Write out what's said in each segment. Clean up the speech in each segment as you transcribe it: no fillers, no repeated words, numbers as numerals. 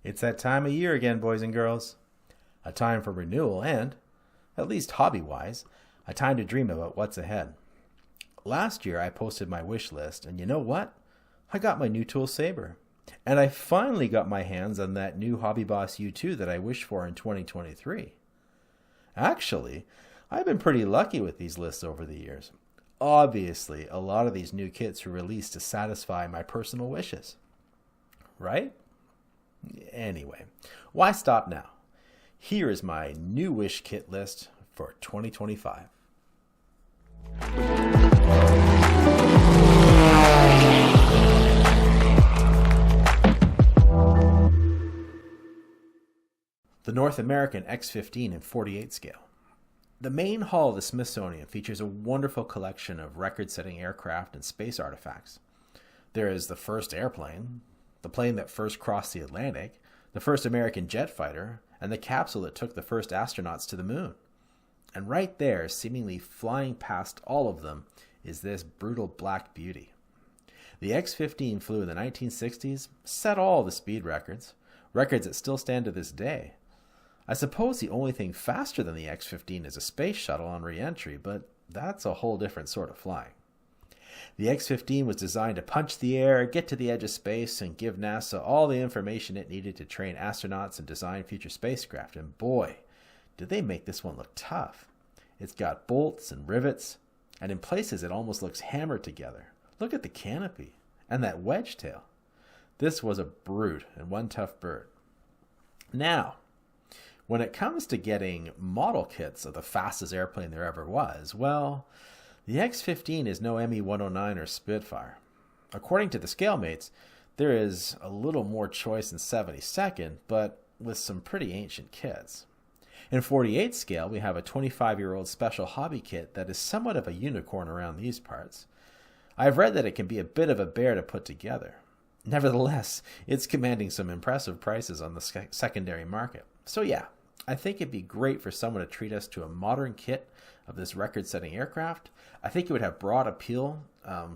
It's that time of year again, boys and girls. A time for renewal and, at least hobby-wise, a time to dream about what's ahead. Last year I posted my wish list, and you know what? I got my new tool saber. And I finally got my hands on that new Hobby Boss U2 that I wished for in 2023. Actually, I've been pretty lucky with these lists over the years. Obviously, a lot of these new kits were released to satisfy my personal wishes. Right? Anyway, why stop now? Here is my new wish kit list for 2025. The North American X15 in 48 scale. The main hall of the Smithsonian features a wonderful collection of record-setting aircraft and space artifacts. There is the first airplane, the plane that first crossed the Atlantic, the first American jet fighter, and the capsule that took the first astronauts to the moon. And right there, seemingly flying past all of them, is this brutal black beauty. The X-15 flew in the 1960s, set all the speed records that still stand to this day. I suppose the only thing faster than the X-15 is a space shuttle on re-entry, but that's a whole different sort of flying. The X-15 was designed to punch the air, get to the edge of space, and give NASA all the information it needed to train astronauts and design future spacecraft. And boy, did they make this one look tough. It's got bolts and rivets, and in places it almost looks hammered together. Look at the canopy and that wedge tail. This was a brute and one tough bird. Now, when it comes to getting model kits of the fastest airplane there ever was, well, the X-15 is no ME-109 or Spitfire. According to the scalemates, there is a little more choice in 72nd, but with some pretty ancient kits. In 48 scale, we have a 25-year-old special hobby kit that is somewhat of a unicorn around these parts. I've read that it can be a bit of a bear to put together. Nevertheless, it's commanding some impressive prices on the secondary market. So yeah, I think it'd be great for someone to treat us to a modern kit of this record-setting aircraft. I think it would have broad appeal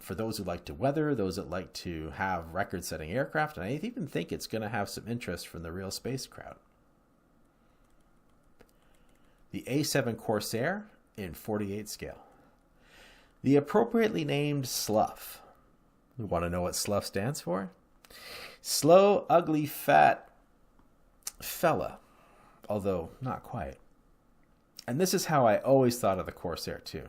for those who like to weather, those that like to have record-setting aircraft, and I even think it's going to have some interest from the real space crowd. The A7 Corsair in 48 scale. The appropriately named SLUF. You want to know what SLUF stands for? Slow, ugly, fat fella. Although not quite. And this is how I always thought of the Corsair too.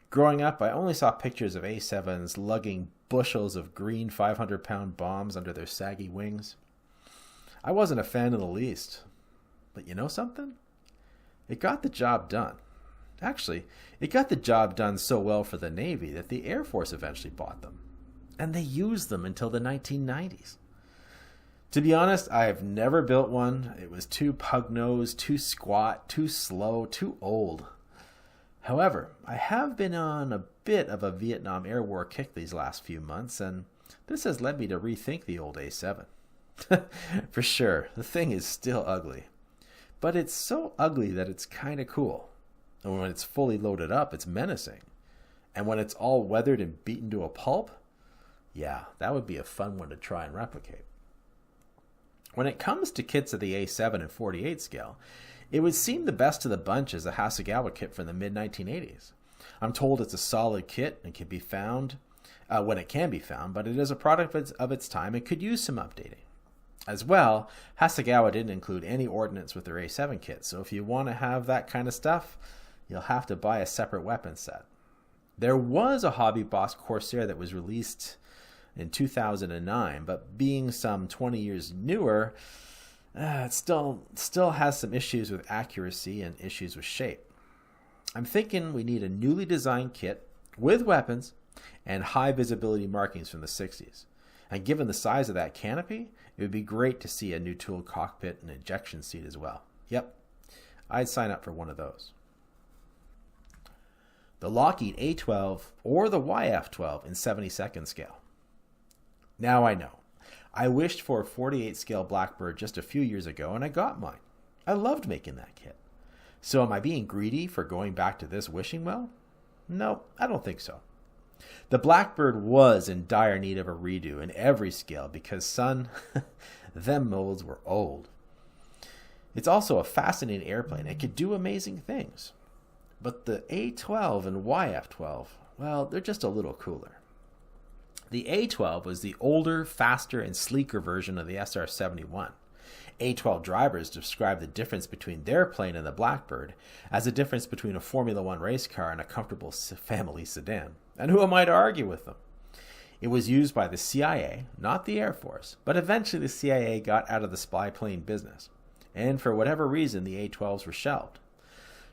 Growing up, I only saw pictures of A7s lugging bushels of green 500-pound bombs under their saggy wings. I wasn't a fan in the least. But you know something? It got the job done. Actually, it got the job done so well for the Navy that the Air Force eventually bought them. And they used them until the 1990s. To be honest, I have never built one. It was too pug-nosed, too squat, too slow, too old. However, I have been on a bit of a Vietnam Air War kick these last few months, and this has led me to rethink the old A7. For sure, the thing is still ugly. But it's so ugly that it's kind of cool. And when it's fully loaded up, it's menacing. And when it's all weathered and beaten to a pulp, yeah, that would be a fun one to try and replicate. When it comes to kits of the A7 and 48 scale, it would seem the best of the bunch is the Hasegawa kit from the mid-1980s. I'm told it's a solid kit and can be found when it can be found, but it is a product of its time and could use some updating. As well, Hasegawa didn't include any ordnance with their A7 kit, so if you want to have that kind of stuff, you'll have to buy a separate weapon set. There was a Hobby Boss Corsair that was released in 2009, but being some 20 years newer, it still has some issues with accuracy and issues with shape. I'm thinking we need a newly designed kit with weapons and high visibility markings from the 60s. And given the size of that canopy, it would be great to see a new tooled cockpit and ejection seat as well. Yep, I'd sign up for one of those. The Lockheed A12 or the YF12 in 72nd scale. Now I know. I wished for a 48 scale Blackbird just a few years ago and I got mine. I loved making that kit. So am I being greedy for going back to this wishing well? No, I don't think so. The Blackbird was in dire need of a redo in every scale because, son, them molds were old. It's also a fascinating airplane. It could do amazing things. But the A12 and YF12, well, they're just a little cooler. The A12 was the older, faster, and sleeker version of the SR-71. A12 drivers describe the difference between their plane and the Blackbird as a difference between a Formula One race car and a comfortable family sedan. And who am I to argue with them? It was used by the CIA, not the Air Force, but eventually the CIA got out of the spy plane business. And for whatever reason, the A12s were shelved.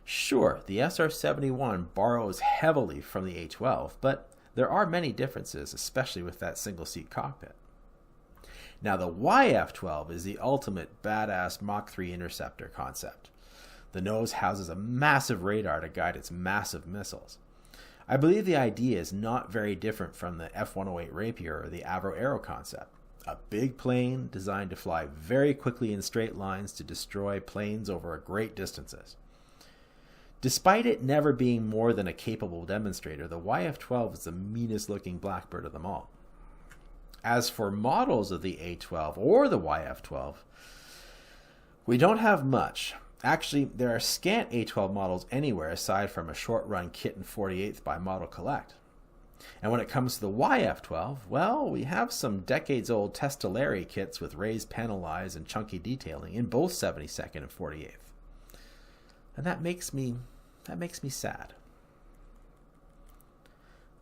Sure, the SR-71 borrows heavily from the A12, but there are many differences, especially with that single-seat cockpit. Now, the YF-12 is the ultimate badass Mach 3 interceptor concept. The nose houses a massive radar to guide its massive missiles. I believe the idea is not very different from the F-108 Rapier or the Avro Aero concept. A big plane designed to fly very quickly in straight lines to destroy planes over great distances. Despite it never being more than a capable demonstrator, the YF-12 is the meanest looking Blackbird of them all. As for models of the A12 or the YF-12, we don't have much. Actually, there are scant A12 models anywhere aside from a short-run kit in 48th by Model Collect. And when it comes to the YF-12, well, we have some decades-old Testolari kits with raised panel eyes and chunky detailing in both 72nd and 48th. And that makes me sad.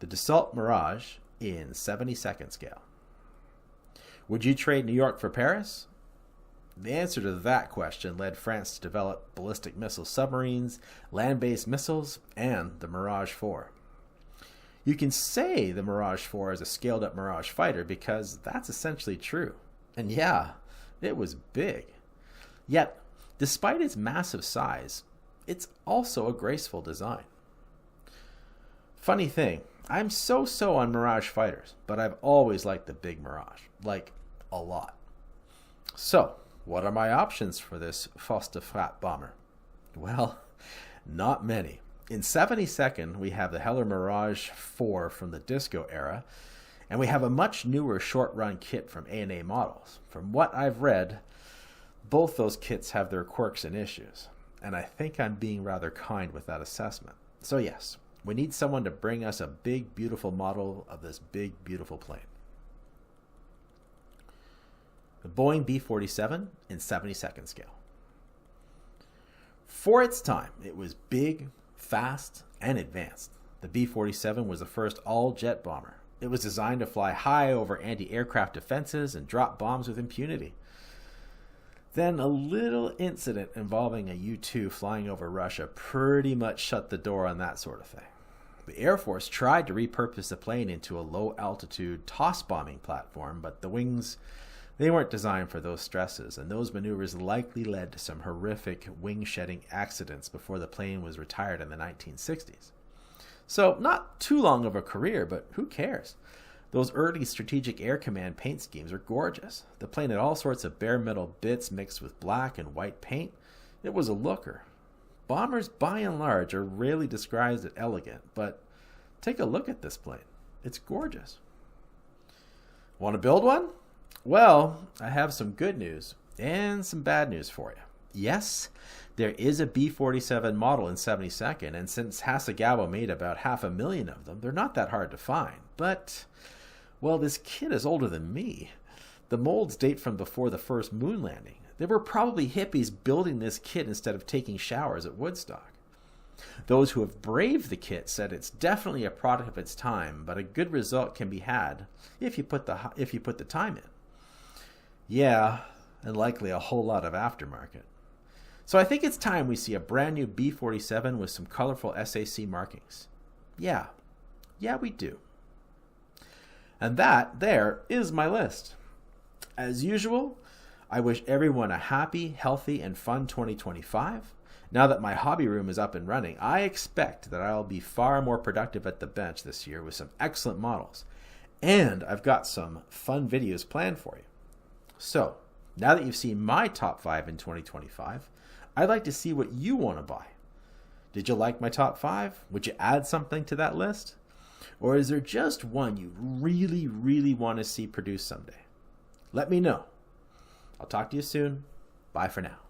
The Dassault Mirage in 72nd scale. Would you trade New York for Paris? The answer to that question led France to develop ballistic missile submarines, land-based missiles, and the Mirage 4. You can say the Mirage 4 is a scaled-up Mirage fighter because that's essentially true. And yeah, it was big. Yet, despite its massive size, it's also a graceful design. Funny thing, I'm so on Mirage fighters, but I've always liked the big Mirage, like a lot. So, what are my options for this Force de Frappe bomber? Well, not many. In 72nd, we have the Heller Mirage 4 from the Disco era, and we have a much newer short-run kit from A&A Models. From what I've read, both those kits have their quirks and issues, and I think I'm being rather kind with that assessment. So yes, we need someone to bring us a big, beautiful model of this big, beautiful plane. The Boeing B47 in 72nd scale. For its time, it was big, fast, and advanced. The B-47 was the first all-jet bomber. It was designed to fly high over anti-aircraft defenses and drop bombs with impunity. Then a little incident involving a U-2 flying over Russia pretty much shut the door on that sort of thing. The Air Force tried to repurpose the plane into a low-altitude toss bombing platform, but the wings, they weren't designed for those stresses, and those maneuvers likely led to some horrific wing-shedding accidents before the plane was retired in the 1960s. So, not too long of a career, but who cares? Those early Strategic Air Command paint schemes are gorgeous. The plane had all sorts of bare metal bits mixed with black and white paint. It was a looker. Bombers, by and large, are rarely described as elegant, but take a look at this plane. It's gorgeous. Want to build one? Well, I have some good news and some bad news for you. Yes, there is a B-47 model in 72nd, and since Hasegawa made about 500,000 of them, they're not that hard to find. But, well, this kit is older than me. The molds date from before the first moon landing. There were probably hippies building this kit instead of taking showers at Woodstock. Those who have braved the kit said it's definitely a product of its time, but a good result can be had if you put the time in. Yeah, and likely a whole lot of aftermarket. So I think it's time we see a brand new B-47 with some colorful SAC markings. Yeah, we do. And that there is my list. As usual, I wish everyone a happy, healthy, and fun 2025. Now that my hobby room is up and running, I expect that I'll be far more productive at the bench this year with some excellent models. And I've got some fun videos planned for you. So, now that you've seen my top 5 in 2025, I'd like to see what you want to buy. Did you like my top 5? Would you add something to that list? Or is there just one you really want to see produced someday? Let me know. I'll talk to you soon. Bye for now.